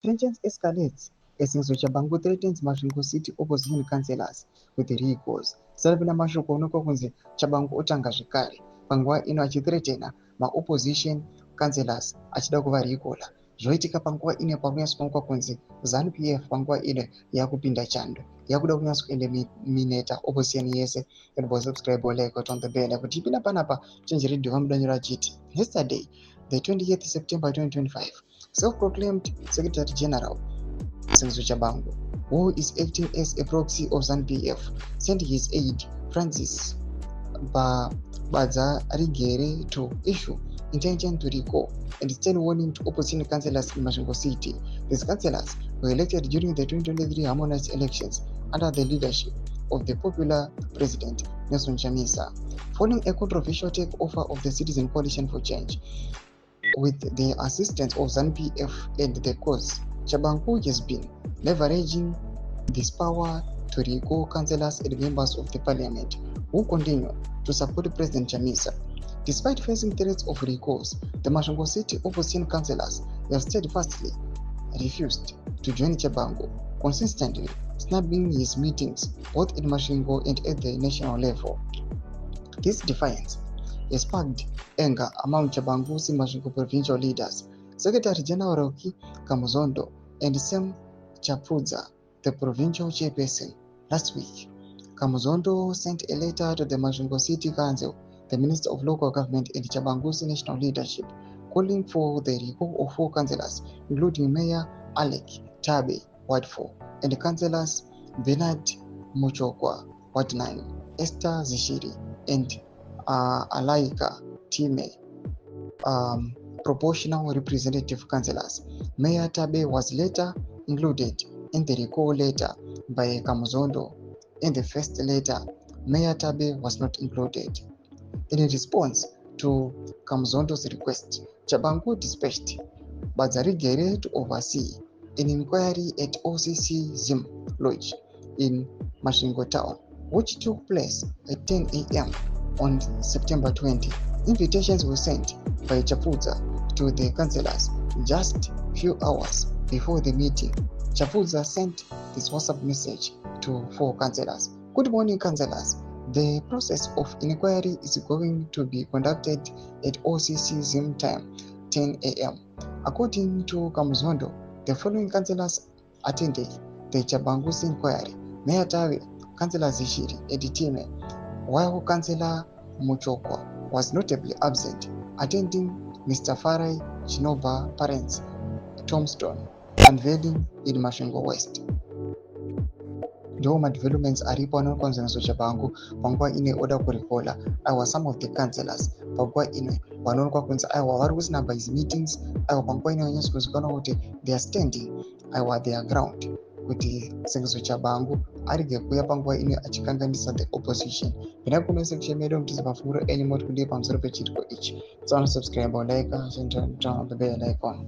Tensions escalates as Chabangu threatens Masvingo City opposition councillors with recourse. Salvina mashoko kuonekwa kunzi Chabangu otanga zvekare panguva ino achithreatena maopposition councillors achida kuvarikola. Zvoitika panguva ine pakunyatsoonekwa kunzi ZANU-PF panguva ino yakupinda chando yakuda kunyatsoeliminata opposition yese. And subscribe or like on the bell kuti ipinda panapa chenjeri dhiva mudanyo rachiti. Yesterday, the 28th September 2025, self-proclaimed Secretary General Senzo Chabangu, who is acting as a proxy of ZANU-PF, sent his aide Francis Bazarigere to issue intention to recall and send warning to opposition councillors in Masvingo City. These councillors were elected during the 2023 harmonized elections under the leadership of the popular President Nelson Chamisa, following a controversial takeover of the Citizen Coalition for Change. With the assistance of ZANU-PF and the cause, Chabangu has been leveraging this power to recall councillors and members of the parliament who continue to support President Chamisa. Despite facing threats of recalls, the Masvingo City opposition councillors have steadfastly refused to join Chabangu, consistently snubbing his meetings both in Masvingo and at the national level. This defiance has sparked anger among Chabangu's Masvingo provincial leaders. Secretary General Rocky Kamuzondo and Sam Chapudza, the provincial chairperson, last week. Kamuzondo sent a letter to the Masvingo City Council, the Minister of Local Government and Chabangu's national leadership, calling for the recall of 4 councillors, including Mayor Alec Tabe, Ward 4, and councillors Bernard Muchokwa, Ward 9, Esther Zishiri, and Alaika Time, proportional representative councillors. Mayor Tabe was later included in the recall letter by Kamuzondo. In the first letter, Mayor Tabe was not included. In response to Kamuzondo's request, Chabangu dispatched Bazarigere to oversee an inquiry at OCC Zim Lodge in Masvingo Town, which took place at 10 a.m. on September 20. Invitations were sent by Chapudza to the councillors just few hours before the meeting. Chapudza sent this WhatsApp message to 4 councillors. Good morning, councillors. The process of inquiry is going to be conducted at OCC Zim time, 10 a.m. According to Kamuzondo, the following councillors attended the Chabangu's inquiry: Mayor Tawe, Councillor Zishiri, Editime, while Councillor Muchokwa was notably absent, attending Mr. Farai Chinoba Parents' tombstone unveiling in Masvingo West. Ndiwo madevelopments aripo anoonekwa Senzo Chabangu panguva ine oda kurikola aiwa some of the councillors panguva ine vanoonekwa kunzi aiwa vari kusnamba his meetings, aiwa panguva ine vanyatsokuzikanwa kuti they are standing aiwa their ground kuti Senzo Chabangu arege kuuya panguva ine achikanganisa the opposition. Pindai comment section medu mutize mafunguro enyu moti kudii pamusoro pechitiko ichi. Subscribe or like and turn on the bell icon.